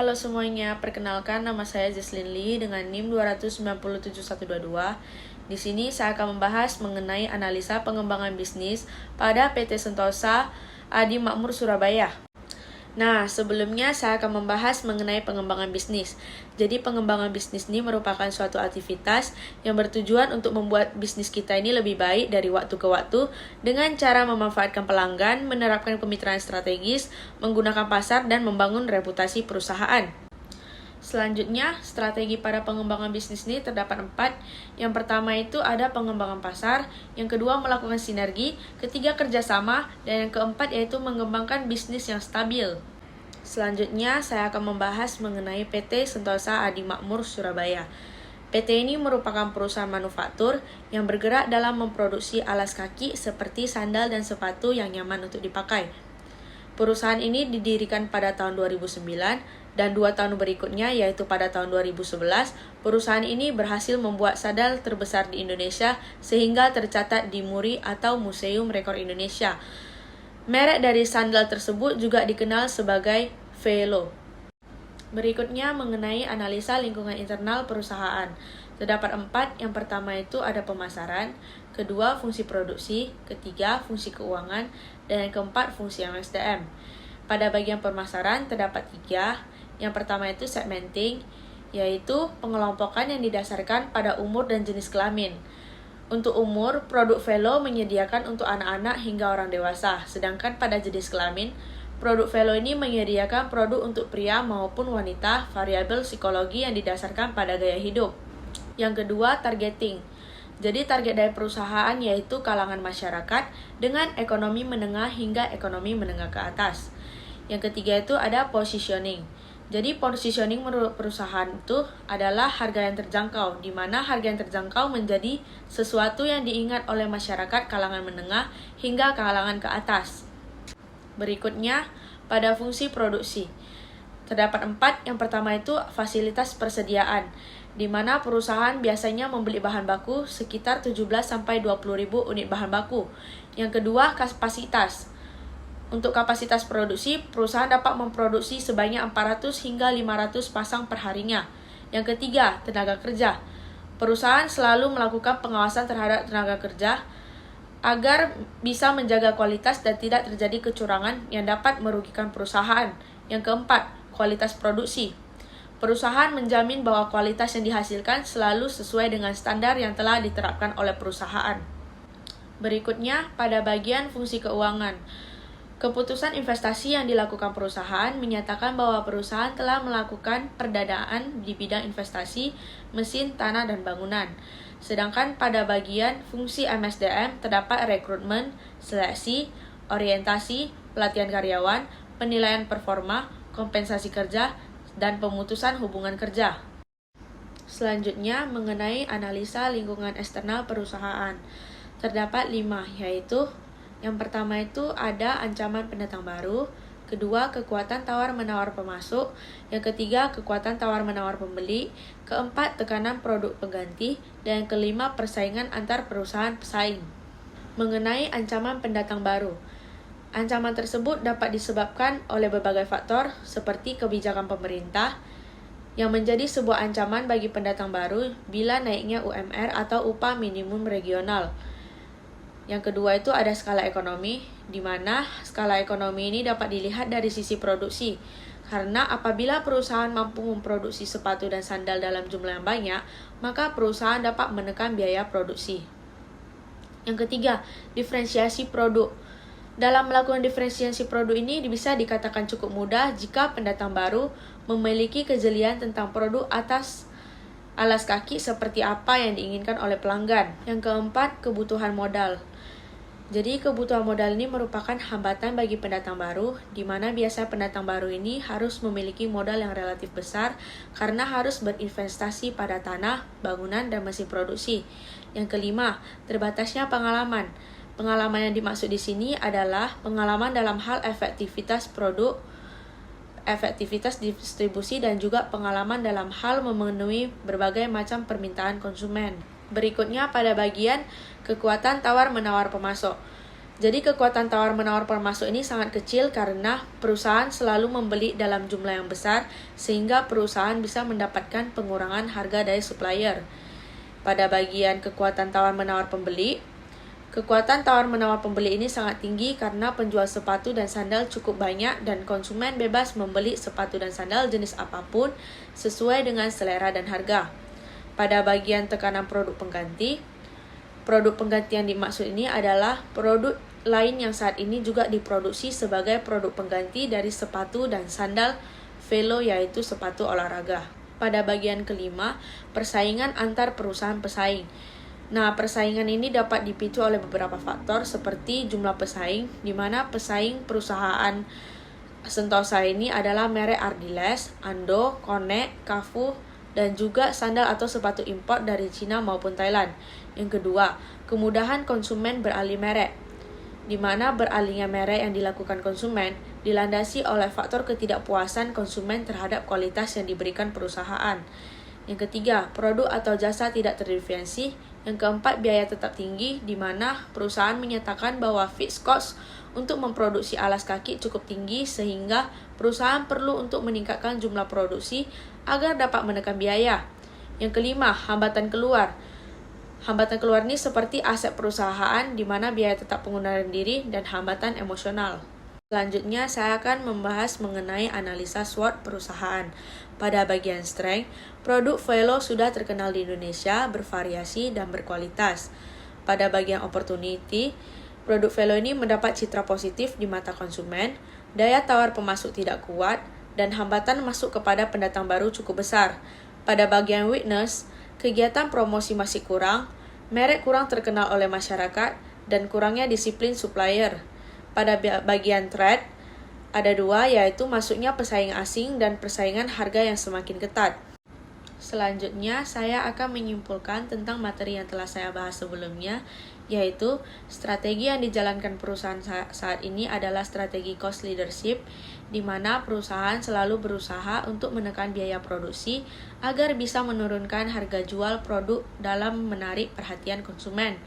Halo semuanya, perkenalkan nama saya Jesslyn Lee dengan NIM 2971122. Di sini saya akan membahas mengenai analisa pengembangan bisnis pada PT Sentosa Adi Makmur Surabaya. Nah, sebelumnya saya akan membahas mengenai pengembangan bisnis. Jadi, pengembangan bisnis ini merupakan suatu aktivitas yang bertujuan untuk membuat bisnis kita ini lebih baik dari waktu ke waktu dengan cara memanfaatkan pelanggan, menerapkan kemitraan strategis, menggunakan pasar, dan membangun reputasi perusahaan. Selanjutnya, strategi pada pengembangan bisnis ini terdapat 4. Yang pertama itu ada pengembangan pasar, yang kedua melakukan sinergi, ketiga kerjasama, dan yang keempat yaitu mengembangkan bisnis yang stabil. Selanjutnya, saya akan membahas mengenai PT Sentosa Adi Makmur Surabaya. PT ini merupakan perusahaan manufaktur yang bergerak dalam memproduksi alas kaki seperti sandal dan sepatu yang nyaman untuk dipakai. Perusahaan ini didirikan pada tahun 2009 dan 2 tahun berikutnya yaitu pada tahun 2011, perusahaan ini berhasil membuat sandal terbesar di Indonesia sehingga tercatat di MURI atau Museum Rekor Indonesia. Merek dari sandal tersebut juga dikenal sebagai Velo. Berikutnya mengenai analisa lingkungan internal perusahaan. Terdapat 4, yang pertama itu ada pemasaran, kedua fungsi produksi, ketiga fungsi keuangan, dan yang keempat fungsi MSDM. Pada bagian pemasaran terdapat 3, yang pertama itu segmenting, yaitu pengelompokan yang didasarkan pada umur dan jenis kelamin. Untuk umur, produk Velo menyediakan untuk anak-anak hingga orang dewasa, sedangkan pada jenis kelamin, produk Velo ini menyediakan produk untuk pria maupun wanita, variabel psikologi yang didasarkan pada gaya hidup. Yang kedua, targeting. Jadi target dari perusahaan yaitu kalangan masyarakat dengan ekonomi menengah hingga ekonomi menengah ke atas. Yang ketiga itu ada positioning. Jadi positioning menurut perusahaan itu adalah harga yang terjangkau, di mana harga yang terjangkau menjadi sesuatu yang diingat oleh masyarakat kalangan menengah hingga kalangan ke atas. Berikutnya, pada fungsi produksi. Terdapat 4, yang pertama itu fasilitas persediaan, di mana perusahaan biasanya membeli bahan baku sekitar 17-20 ribu unit bahan baku. Yang kedua, kapasitas. Untuk kapasitas produksi, perusahaan dapat memproduksi sebanyak 400 hingga 500 pasang perharinya. Yang ketiga, tenaga kerja. Perusahaan selalu melakukan pengawasan terhadap tenaga kerja agar bisa menjaga kualitas dan tidak terjadi kecurangan yang dapat merugikan perusahaan. Yang keempat, kualitas produksi. Perusahaan menjamin bahwa kualitas yang dihasilkan selalu sesuai dengan standar yang telah diterapkan oleh perusahaan. Berikutnya, pada bagian fungsi keuangan. Keputusan investasi yang dilakukan perusahaan menyatakan bahwa perusahaan telah melakukan perdanaan di bidang investasi, mesin, tanah, dan bangunan. Sedangkan pada bagian fungsi MSDM terdapat rekrutmen, seleksi, orientasi, pelatihan karyawan, penilaian performa, kompensasi kerja, dan pemutusan hubungan kerja. Selanjutnya mengenai analisa lingkungan eksternal perusahaan. Terdapat 5, yaitu yang pertama itu ada ancaman pendatang baru, kedua kekuatan tawar-menawar pemasok, yang ketiga kekuatan tawar-menawar pembeli, keempat tekanan produk pengganti, dan yang kelima persaingan antar perusahaan pesaing. Mengenai ancaman pendatang baru, ancaman tersebut dapat disebabkan oleh berbagai faktor seperti kebijakan pemerintah, yang menjadi sebuah ancaman bagi pendatang baru bila naiknya UMR atau upah minimum regional. Yang kedua itu ada skala ekonomi, di mana skala ekonomi ini dapat dilihat dari sisi produksi. Karena apabila perusahaan mampu memproduksi sepatu dan sandal dalam jumlah yang banyak, maka perusahaan dapat menekan biaya produksi. Yang ketiga, diferensiasi produk. Dalam melakukan diferensiasi produk ini bisa dikatakan cukup mudah jika pendatang baru memiliki kejelian tentang produk atas alas kaki seperti apa yang diinginkan oleh pelanggan. Yang keempat, kebutuhan modal. Jadi kebutuhan modal ini merupakan hambatan bagi pendatang baru, di mana biasa pendatang baru ini harus memiliki modal yang relatif besar karena harus berinvestasi pada tanah, bangunan, dan mesin produksi. Yang kelima, terbatasnya pengalaman. Pengalaman yang dimaksud di sini adalah pengalaman dalam hal efektivitas produk, efektivitas distribusi, dan juga pengalaman dalam hal memenuhi berbagai macam permintaan konsumen. Berikutnya pada bagian kekuatan tawar-menawar pemasok. Jadi kekuatan tawar-menawar pemasok ini sangat kecil karena perusahaan selalu membeli dalam jumlah yang besar sehingga perusahaan bisa mendapatkan pengurangan harga dari supplier. Pada bagian kekuatan tawar-menawar pembeli, kekuatan tawar-menawar pembeli ini sangat tinggi karena penjual sepatu dan sandal cukup banyak dan konsumen bebas membeli sepatu dan sandal jenis apapun sesuai dengan selera dan harga. Pada bagian tekanan produk pengganti yang dimaksud ini adalah produk lain yang saat ini juga diproduksi sebagai produk pengganti dari sepatu dan sandal velo, yaitu sepatu olahraga. Pada bagian kelima, persaingan antar perusahaan pesaing. Nah, persaingan ini dapat dipicu oleh beberapa faktor seperti jumlah pesaing, di mana pesaing perusahaan Sentosa ini adalah merek Ardiles, Ando, Kone, Kafu, dan juga sandal atau sepatu impor dari Cina maupun Thailand. Yang kedua, kemudahan konsumen beralih merek, di mana beralihnya merek yang dilakukan konsumen dilandasi oleh faktor ketidakpuasan konsumen terhadap kualitas yang diberikan perusahaan. Yang ketiga, produk atau jasa tidak terdiferensiasi. Yang keempat, biaya tetap tinggi, di mana perusahaan menyatakan bahwa fixed cost untuk memproduksi alas kaki cukup tinggi sehingga perusahaan perlu untuk meningkatkan jumlah produksi agar dapat menekan biaya. Yang kelima, hambatan keluar. Hambatan keluar ini seperti aset perusahaan di mana biaya tetap pengunduran diri dan hambatan emosional. Selanjutnya, saya akan membahas mengenai analisa SWOT perusahaan. Pada bagian strength, produk Velo sudah terkenal di Indonesia, bervariasi, dan berkualitas. Pada bagian opportunity, produk Velo ini mendapat citra positif di mata konsumen, daya tawar pemasok tidak kuat, dan hambatan masuk kepada pendatang baru cukup besar. Pada bagian weakness, kegiatan promosi masih kurang, merek kurang terkenal oleh masyarakat, dan kurangnya disiplin supplier. Pada bagian threat, ada dua, yaitu masuknya pesaing asing dan persaingan harga yang semakin ketat. Selanjutnya, saya akan menyimpulkan tentang materi yang telah saya bahas sebelumnya, yaitu strategi yang dijalankan perusahaan saat ini adalah strategi cost leadership, di mana perusahaan selalu berusaha untuk menekan biaya produksi agar bisa menurunkan harga jual produk dalam menarik perhatian konsumen.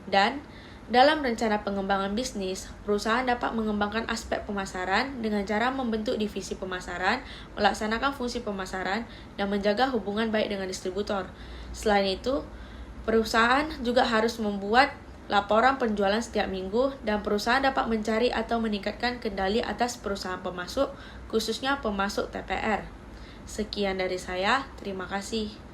Dan dalam rencana pengembangan bisnis, perusahaan dapat mengembangkan aspek pemasaran dengan cara membentuk divisi pemasaran, melaksanakan fungsi pemasaran, dan menjaga hubungan baik dengan distributor. Selain itu, perusahaan juga harus membuat laporan penjualan setiap minggu, dan perusahaan dapat mencari atau meningkatkan kendali atas perusahaan pemasok, khususnya pemasok TPR. Sekian dari saya, terima kasih.